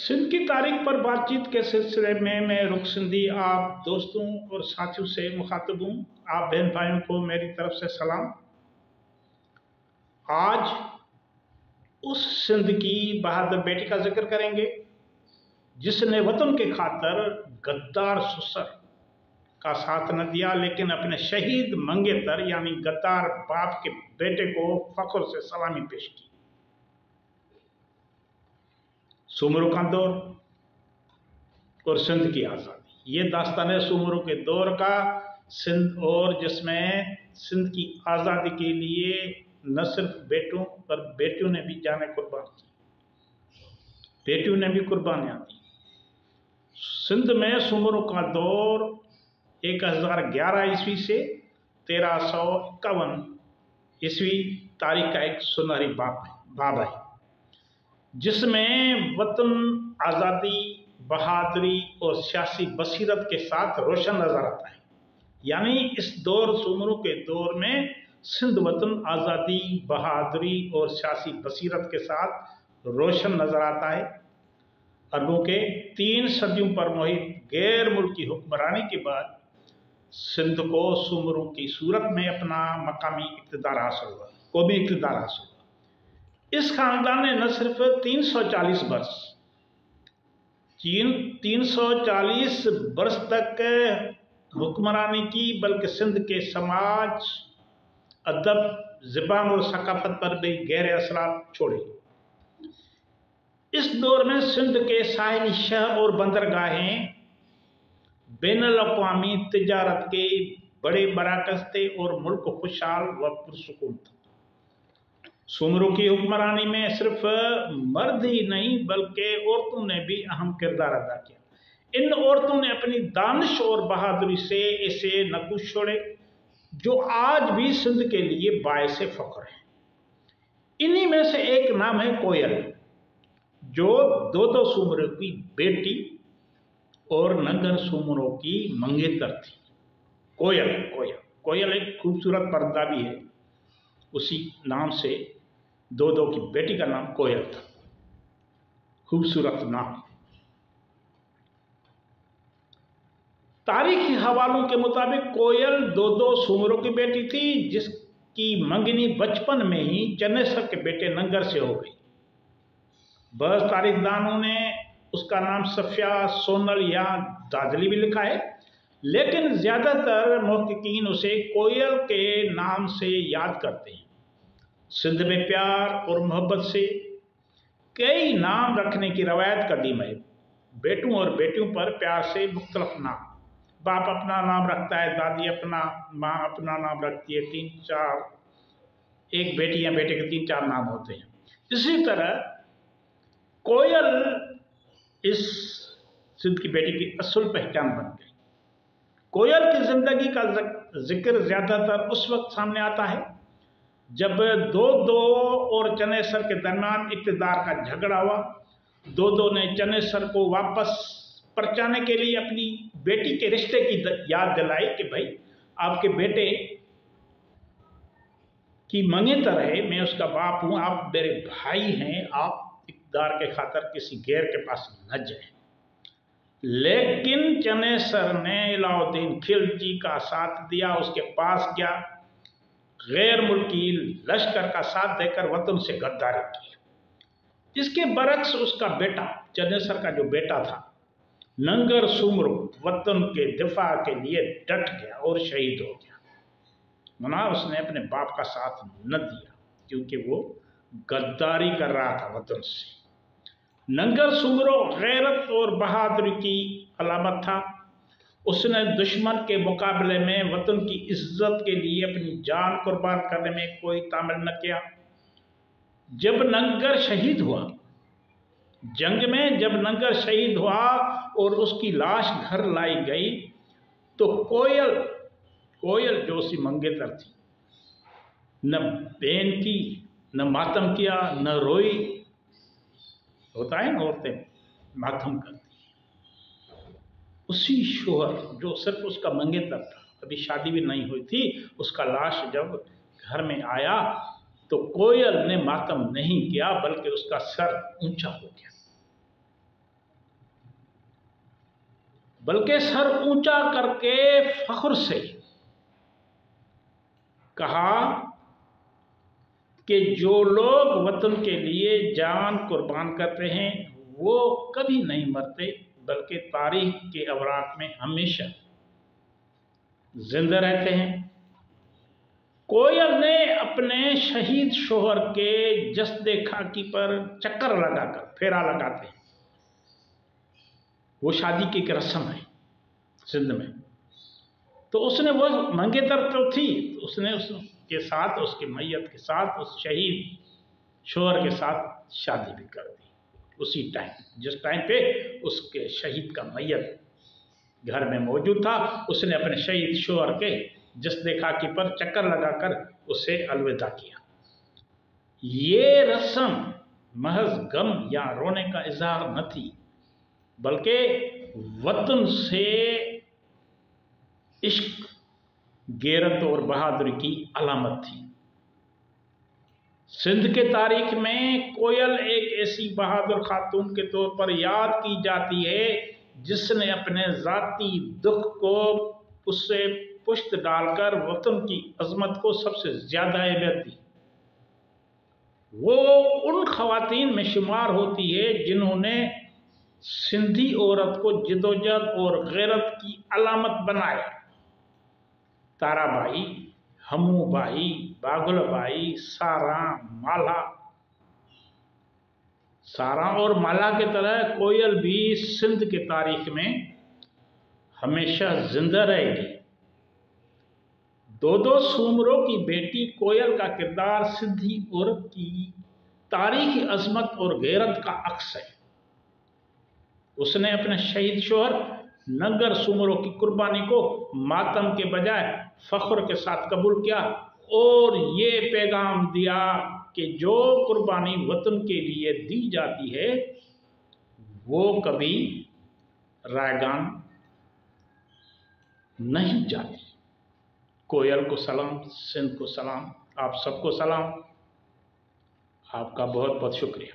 सिंध की तारीख पर बातचीत के सिलसिले में मैं रुख सिंधी आप दोस्तों और साथियों से मुखातिब हूँ। आप बहन भाइयों को मेरी तरफ से सलाम। आज उस सिंध की बहादुर बेटी का जिक्र करेंगे जिसने वतन के खातर गद्दार ससुर का साथ न दिया, लेकिन अपने शहीद मंगेतर यानी गद्दार बाप के बेटे को फख्र से सलामी पेश की। सुमरों का दौर और सिंध की आज़ादी, ये दास्तान है सुमरों के दौर का सिंध, और जिसमें सिंध की आज़ादी के लिए न सिर्फ बेटों पर बेटियों ने भी जाने कुर्बान की, बेटियों ने भी कुर्बानियाँ दी। सिंध में सुमरों का दौर 1011 ईस्वी से 1351 ईस्वी तारीख का एक सुनहरी बाब है, जिसमें वतन, आज़ादी, बहादुरी और सियासी बसीरत के साथ रोशन नजर आता है। यानी इस दौर सुमरों के दौर में सिंध वतन, आज़ादी, बहादुरी और सियासी बसीरत के साथ रोशन नजर आता है। अरबों के 3 सदियों पर मोहित गैर मुल्की हुक्मरानी के बाद सिंध को सुमरों की सूरत में अपना मकामी इक़्तिदार हासिल हुआ, कौमी इक़्तिदार हासिल हुआ। इस खानदान ने न सिर्फ 340 वर्ष 340 वर्ष तक हुक्मरानी की, बल्कि सिंध के समाज, अदब, ज़बान और सकाफत पर भी गहरे असरात छोड़े। इस दौर में सिंध के साहिली शहर और बंदरगाहें बैनुल-अक़वामी तिजारत के बड़े मराकज़ थे और मुल्क खुशहाल व पुरसुकून था। सुमरों की हुक्मरानी में सिर्फ मर्द ही नहीं बल्कि औरतों ने भी अहम किरदार अदा किया। इन औरतों ने अपनी दानिश और बहादुरी से ऐसे नकूश छोड़े जो आज भी सिंध के लिए बायसे फ़ख्र है। इन्हीं में से एक नाम है कोयल, जो दो सुमरों की बेटी और नंगर सुमरों की मंगेतर थी। कोयल एक खूबसूरत पर्दा भी है, उसी नाम से दो की बेटी का नाम कोयल था। खूबसूरत नाम। तारीखी हवालों के मुताबिक कोयल दो सुमरों की बेटी थी, जिसकी मंगनी बचपन में ही चनेसर के बेटे नंगर से हो गई। बस तारीखदानों ने उसका नाम सफिया, सोनल या दादली भी लिखा है, लेकिन ज्यादातर मुहक्किकीन उसे कोयल के नाम से याद करते हैं। सिंध में प्यार और मोहब्बत से कई नाम रखने की रवायत कदीम है। बेटों और बेटियों पर प्यार से मुख्तलिफ नाम, बाप अपना नाम रखता है, दादी अपना, माँ अपना नाम रखती है, 3-4, एक बेटी या बेटे के 3-4 नाम होते हैं। इसी तरह कोयल इस सिंध की बेटी की असल पहचान बन गई। कोयल की जिंदगी का जिक्र ज्यादातर उस वक्त सामने आता है जब दो और चनेसर के दरमियान इक़्तिदार का झगड़ा हुआ। दो ने चनेसर को वापस परचाने के लिए अपनी बेटी के रिश्ते की याद दिलाई कि भाई आपके बेटे की मंगेतर है, मैं उसका बाप हूं, आप मेरे भाई हैं, आप इक़्तिदार के खातर किसी गैर के पास न जाएं। लेकिन चनेसर ने अलाउद्दीन खिलजी का साथ दिया, उसके पास गया, गैर मुल्की लश्कर का साथ देकर वतन से गद्दारी की। इसके बरक्स उसका बेटा, चनेसर का जो बेटा था नंगर सुमरो, वतन के दिफा के लिए डट गया और शहीद हो गया। मना उसने अपने बाप का साथ न दिया क्योंकि वो गद्दारी कर रहा था वतन से। नंगर सुमरो गैरत और बहादुरी की अलामत था। उसने दुश्मन के मुकाबले में वतन की इज्जत के लिए अपनी जान कुर्बान करने में कोई तामिल न किया। जब नंगर शहीद हुआ, जंग में जब नंगर शहीद हुआ और उसकी लाश घर लाई गई, तो कोयल जो उसकी मंगेतर थी, न बैन की, न मातम किया, न रोई। होता है ना, औरतें मातम करती। उसी शोहर जो सिर्फ उसका मंगेतर था, अभी शादी भी नहीं हुई थी, उसका लाश जब घर में आया तो कोयल ने मातम नहीं किया बल्कि उसका सर ऊंचा हो गया। बल्कि सर ऊंचा करके फख्र से कहा कि जो लोग वतन के लिए जान कुर्बान करते हैं वो कभी नहीं मरते, बल्कि तारीख के अवराक में हमेशा जिंदा रहते हैं। कोयल ने अपने शहीद शोहर के जस्दे खाकी पर चक्कर लगाकर फेरा लगाते हैं। वो शादी की एक रस्म है सिंध में। तो उसने वो मंगेतर तो थी, तो उसने उसके साथ, उसके मैयत के साथ, उस शहीद शोहर के साथ शादी भी कर दी उसी टाइम, जिस टाइम पे उसके शहीद का मैयत घर में मौजूद था। उसने अपने शहीद शोहर के जस्दे खाकी पर चक्कर लगाकर उसे अलविदा किया। ये रस्म महज गम या रोने का इजहार न थी, बल्कि वतन से इश्क, गैरत और बहादुरी की अलामत थी। सिंध के तारीख में कोयल एक ऐसी बहादुर खातून के तौर पर याद की जाती है जिसने अपने ज़ाती दुख को उससे पुश्त डालकर वतन की अजमत को सबसे ज्यादा अहमियत दी। वो उन खवातीन में शुमार होती है जिन्होंने सिंधी औरत को जिदोजहद और गैरत की अलामत बनाया। ताराबाई, हमूबाई, बागुलबाई, सारा और माला के तरह कोयल भी सिंध के तारीख में हमेशा जिंदा रहेगी। दो सूमरों की बेटी कोयल का किरदार सिंधी औरत की तारीखी अजमत और गैरत का अक्स है। उसने अपने शहीद शोहर नंगर सूमरों की कुर्बानी को मातम के बजाय फख्र के साथ कबूल किया और ये पैगाम दिया कि जो कुर्बानी वतन के लिए दी जाती है वो कभी रायगान नहीं जाती। कोयल को सलाम, सिंध को सलाम, आप सबको सलाम। आपका बहुत बहुत शुक्रिया।